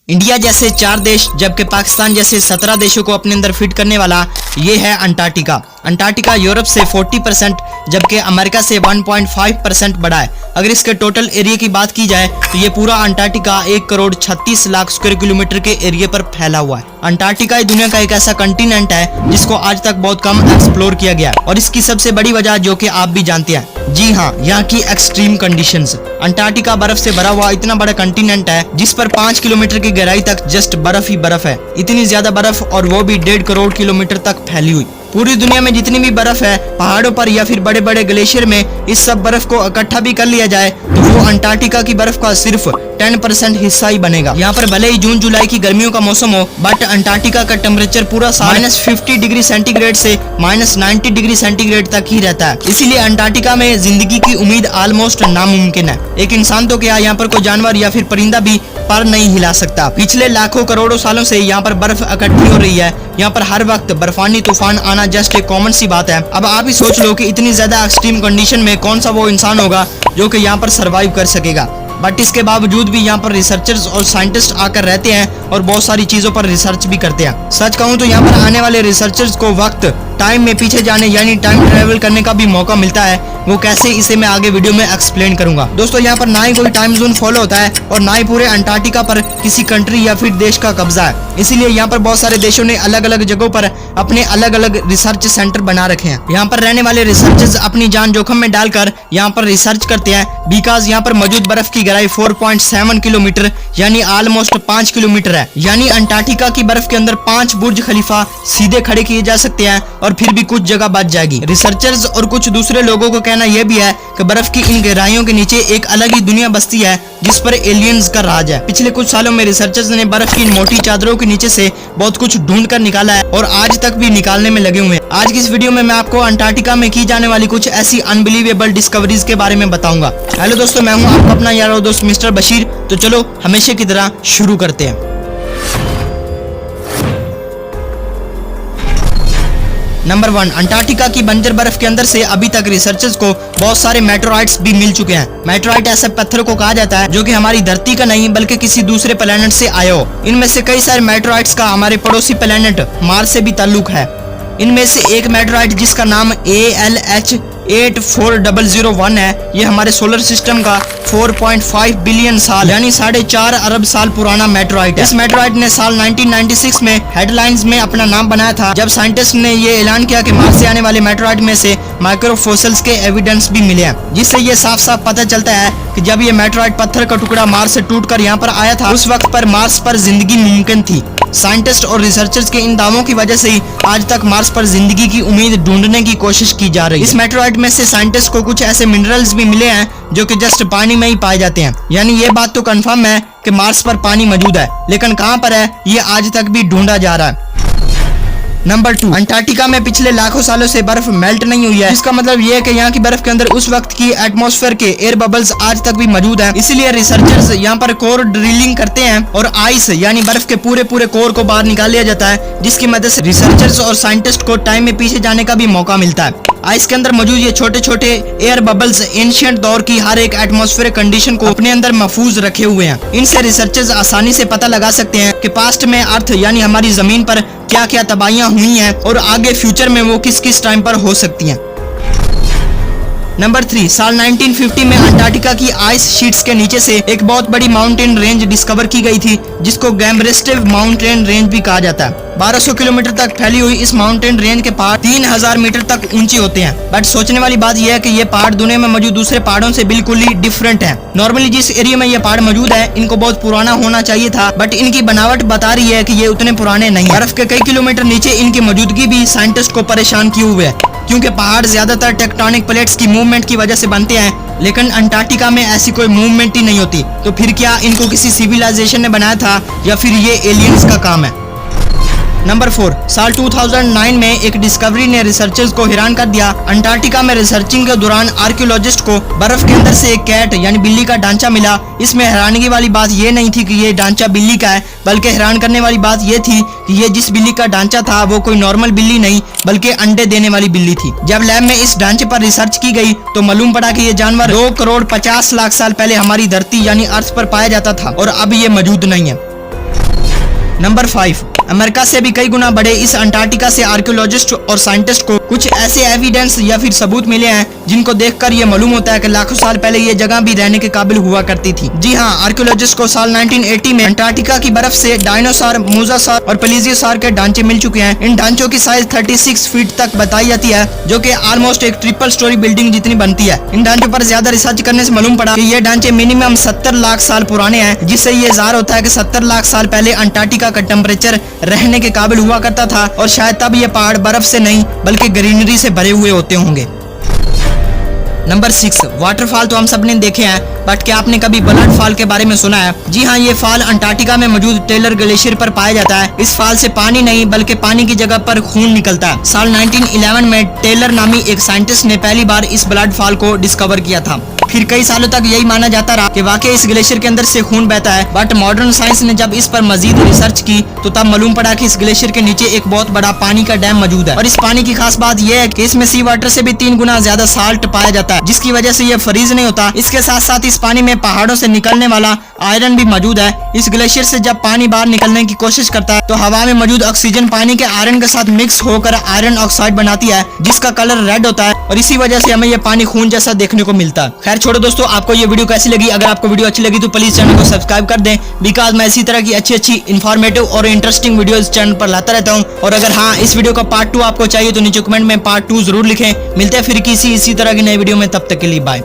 India जैसे 4 देश जबकि पाकिस्तान जैसे 17 देशों को अपने अंदर फिट करने वाला ये है अंटार्कटिका। अंटार्कटिका यूरोप से 40% जबकि अमेरिका से 1.5% बड़ा है। अगर इसके टोटल एरिया की बात की जाए तो ये पूरा अंटार्कटिका 1,36,00,000 स्क्वायर किलोमीटर के एरिया पर फैला हुआ है। अंटार्कटिका दुनिया का एक ऐसा कंटिनेंट है जिसको आज तक बहुत कम एक्सप्लोर किया गया है और इसकी सबसे बड़ी वजह जो कि आप भी जानते हैं, जी हाँ, यहाँ की एक्सट्रीम कंडीशंस। अंटार्कटिका बर्फ से भरा हुआ इतना बड़ा कंटिनेंट है जिस पर 5 किलोमीटर की गहराई तक जस्ट बर्फ ही बर्फ है। इतनी ज्यादा बर्फ और वो भी 1.5 करोड़ किलोमीटर तक फैली हुई। पूरी दुनिया में जितनी भी बर्फ है पहाड़ों पर या फिर बड़े बड़े ग्लेशियर में, इस सब बर्फ को इकट्ठा भी कर लिया जाए तो वो अंटार्कटिका की बर्फ का सिर्फ 10% हिस्सा ही बनेगा। यहाँ पर भले ही जून जुलाई की गर्मियों का मौसम हो, बट अंटार्कटिका का टेम्परेचर पूरा साल -50 डिग्री सेंटीग्रेड से -90 डिग्री सेंटीग्रेड तक ही रहता है। इसीलिए अंटार्कटिका में जिंदगी की उम्मीद ऑलमोस्ट नामुमकिन है। एक इंसान तो क्या, यहाँ पर कोई जानवर या फिर परिंदा भी पर नहीं हिला सकता। पिछले लाखों करोड़ों सालों से यहाँ पर बर्फ इकट्ठी हो रही है। यहाँ पर हर वक्त बर्फानी तूफान आना जस्ट एक कॉमन सी बात है। अब आप ही सोच लो कि इतनी ज्यादा एक्सट्रीम कंडीशन में कौन सा वो इंसान होगा जो कि यहाँ पर सरवाइव कर सकेगा। बट इसके बावजूद भी यहाँ पर रिसर्चर्स और साइंटिस्ट आकर रहते हैं और बहुत सारी चीजों पर रिसर्च भी करते हैं। सच कहूँ तो यहाँ पर आने वाले रिसर्चर्स को वक्त टाइम में पीछे जाने यानी टाइम ट्रेवल करने का भी मौका मिलता है। वो कैसे, इसे मैं आगे वीडियो में एक्सप्लेन करूंगा। दोस्तों, यहाँ पर ना ही कोई टाइम जोन फॉलो होता है और ना ही पूरे अंटार्कटिका पर किसी कंट्री या फिर देश का कब्जा है। इसीलिए यहाँ पर बहुत सारे देशों ने अलग अलग जगहों पर अपने अलग अलग रिसर्च सेंटर बना रखे हैं। यहाँ पर रहने वाले रिसर्चर्स अपनी जान जोखिम में डालकर यहाँ पर रिसर्च करते हैं, बिकॉज यहाँ पर मौजूद बर्फ की गहराई 4.7 किलोमीटर यानी ऑलमोस्ट 5 किलोमीटर है। यानी अंटार्कटिका की बर्फ के अंदर 5 बुर्ज खलीफा सीधे खड़े किए जा सकते हैं और फिर भी कुछ जगह बच जाएगी। रिसर्चर्स और कुछ दूसरे लोगों को कहना यह भी है कि बर्फ की इन गहराइयों के नीचे एक अलग ही दुनिया बसती है जिस पर एलियंस का राज है। पिछले कुछ सालों में रिसर्चर्स ने बर्फ की इन मोटी चादरों के नीचे से बहुत कुछ ढूंढ कर निकाला है और आज तक भी निकालने में लगे हुए हैं। आज की इस वीडियो में मैं आपको अंटार्कटिका में की जाने वाली कुछ ऐसी अनबिलीवेबल डिस्कवरीज के बारे में बताऊंगा। हेलो दोस्तों, मैं हूं आपका अपना यार और दोस्त मिस्टर बशीर। तो चलो हमेशा की तरह शुरू करते हैं। नंबर 1, अंटार्कटिका की बंजर बर्फ के अंदर से अभी तक रिसर्चर्स को बहुत सारे मेटेओराइट्स भी मिल चुके हैं। मेटेओराइट ऐसे पत्थर को कहा जाता है जो कि हमारी धरती का नहीं बल्कि किसी दूसरे प्लेनेट से आया हो। इनमें से कई सारे मेटेओराइट्स का हमारे पड़ोसी प्लेनेट मार्स से भी ताल्लुक है। इनमें से एक मेटेओराइट जिसका नाम ALH 84001 है, ये हमारे सोलर सिस्टम का 4.5 बिलियन साल यानी 4.5 अरब साल पुराना मेटेओराइट है। इस मेटेओराइट ने साल 1996 में हेडलाइंस में अपना नाम बनाया था जब साइंटिस्ट ने ये ऐलान किया कि मार्स से आने वाले मेटेओराइट में से माइक्रोफोसिल्स के एविडेंस भी मिले हैं, जिससे ये साफ साफ पता चलता है कि जब ये मेटेओराइट पत्थर का टुकड़ा मार्स से टूटकर यहाँ पर आया था, उस वक्त पर मार्स पर जिंदगी मुमकिन थी। साइंटिस्ट और रिसर्चर्स के इन दावों की वजह से ही आज तक मार्स पर जिंदगी की उम्मीद ढूंढने की कोशिश की जा रही है। इस मेटेओराइट में से साइंटिस्ट को कुछ ऐसे मिनरल्स भी मिले हैं जो कि जस्ट पानी में ही पाए जाते हैं। यानी ये बात तो कंफर्म है कि मार्स पर पानी मौजूद है, लेकिन कहां पर है ये आज तक भी ढूंढा जा रहा है। नंबर 2, अंटार्कटिका में पिछले लाखों सालों से बर्फ मेल्ट नहीं हुई है। इसका मतलब ये है कि यहाँ की बर्फ के अंदर उस वक्त की एटमॉस्फेयर के एयर बबल्स आज तक भी मौजूद हैं। इसीलिए रिसर्चर्स यहाँ पर कोर ड्रिलिंग करते हैं और आइस यानी बर्फ के पूरे कोर को बाहर निकाल लिया जाता है, जिसकी मदद से रिसर्चर्स और साइंटिस्ट को टाइम में पीछे जाने का भी मौका मिलता है। आइस के अंदर मौजूद ये छोटे छोटे एयर बबल्स एंशिएंट दौर की हर एक एटमॉस्फेरिक कंडीशन को अपने अंदर महफूज रखे हुए हैं। इनसे रिसर्चर्स आसानी से पता लगा सकते हैं कि पास्ट में अर्थ यानी हमारी जमीन पर क्या क्या तबाहियां हुई हैं और आगे फ्यूचर में वो किस किस टाइम पर हो सकती हैं। नंबर 3, साल 1950 में अंटार्कटिका की आइस शीट्स के नीचे से एक बहुत बड़ी माउंटेन रेंज डिस्कवर की गई थी जिसको गैम्ब्रेस्टिव माउंटेन रेंज भी कहा जाता है। 1200 किलोमीटर तक फैली हुई इस माउंटेन रेंज के पहाड़ 3000 मीटर तक ऊंचे होते हैं। बट सोचने वाली बात यह है कि ये पहाड़ दुनिया में मौजूद दूसरे पहाड़ों से बिल्कुल ही डिफरेंट है। नॉर्मली जिस एरिया में ये पहाड़ मौजूद है इनको बहुत पुराना होना चाहिए था, बट इनकी बनावट बता रही है कि ये उतने पुराने नहीं। बर्फ के कई किलोमीटर नीचे इनकी मौजूदगी भी साइंटिस्ट को परेशान किए हुए है, क्योंकि पहाड़ ज्यादातर टेक्टोनिक प्लेट्स की मूवमेंट की वजह से बनते हैं, लेकिन अंटार्कटिका में ऐसी कोई मूवमेंट ही नहीं होती। तो फिर क्या इनको किसी सिविलाइजेशन ने बनाया था या फिर ये एलियंस का काम है। नंबर 4, साल 2009 में एक डिस्कवरी ने रिसर्चर्स को हैरान कर दिया। अंटार्कटिका में रिसर्चिंग के दौरान आर्कियोलॉजिस्ट को बर्फ के अंदर से एक कैट यानी बिल्ली का ढांचा मिला। इसमें हैरानगी वाली बात ये नहीं थी कि ये ढांचा बिल्ली का है, बल्कि हैरान करने वाली बात ये थी कि ये जिस बिल्ली का ढांचा था वो कोई नॉर्मल बिल्ली नहीं बल्कि अंडे देने वाली बिल्ली थी। जब लैब में इस ढांचे पर रिसर्च की गई तो मालूम पड़ा कि ये जानवर 2,50,00,000 साल पहले हमारी धरती यानी अर्थ पर पाया जाता था और अब ये मौजूद नहीं है। नंबर 5, अमेरिका से भी कई गुना बड़े इस अंटार्कटिका से आर्कियोलॉजिस्ट और साइंटिस्ट को कुछ ऐसे एविडेंस या फिर सबूत मिले हैं जिनको देखकर ये मालूम होता है कि लाखों साल पहले ये जगह भी रहने के काबिल हुआ करती थी। जी हाँ, आर्कियोलॉजिस्ट को साल 1980 में अंटार्कटिका की बर्फ से डायनासोर, मोसासॉर और प्लेजियोसॉर के ढांचे मिल चुके हैं। इन ढांचों की साइज 36 फीट तक बताई जाती है, जो कि ऑलमोस्ट एक ट्रिपल स्टोरी बिल्डिंग जितनी बनती है। इन ढांचों पर ज्यादा रिसर्च करने से मालूम पड़ा कि ये ढांचे मिनिमम 70 लाख साल पुराने हैं, जिससे ये ज़ाहिर होता है कि 70 लाख साल पहले अंटार्कटिका का टेम्परेचर रहने के काबिल हुआ करता था और शायद तब ये पहाड़ बर्फ से नहीं बल्कि ग्रीनरी से भरे हुए होते होंगे। नंबर 6, वाटरफॉल तो हम सब ने देखे हैं, बट क्या आपने कभी ब्लड फॉल के बारे में सुना है? जी हाँ, ये फॉल अंटार्कटिका में मौजूद टेलर ग्लेशियर पर पाया जाता है। इस फॉल से पानी नहीं बल्कि पानी की जगह पर खून निकलता है। साल 1911 में टेलर नामी एक साइंटिस्ट ने पहली बार इस ब्लड फॉल को डिस्कवर किया था। फिर कई सालों तक यही माना जाता रहा कि वाकई इस ग्लेशियर के अंदर से खून बहता है, बट मॉडर्न साइंस ने जब इस पर मजीद रिसर्च की तो तब मालूम पड़ा कि इस ग्लेशियर के नीचे एक बहुत बड़ा पानी का डैम मौजूद है और इस पानी की खास बात यह है कि इसमें सी वाटर से भी 3 गुना ज्यादा साल्ट पाया जाता है, जिसकी वजह से यह फ्रीज नहीं होता। इसके साथ साथ इस पानी में पहाड़ों से निकलने वाला आयरन भी मौजूद है। इस ग्लेशियर से जब पानी बाहर निकलने की कोशिश करता है तो हवा में मौजूद ऑक्सीजन पानी के आयरन के साथ मिक्स होकर आयरन ऑक्साइड बनाती है, जिसका कलर रेड होता है और इसी वजह से हमें यह पानी खून जैसा देखने को मिलता है। खैर छोड़ो दोस्तों, आपको ये वीडियो कैसी लगी? अगर आपको वीडियो अच्छी लगी तो प्लीज चैनल को सब्सक्राइब कर दें, बिकॉज मैं इसी तरह की अच्छी इन्फॉर्मेटिव और इंटरेस्टिंग वीडियोस चैनल पर लाता रहता हूँ। और अगर हाँ, इस वीडियो का पार्ट 2 आपको चाहिए तो नीचे कमेंट में पार्ट 2 जरूर लिखें। मिलते हैं फिर किसी इसी तरह की नई वीडियो में, तब तक के लिए बाय।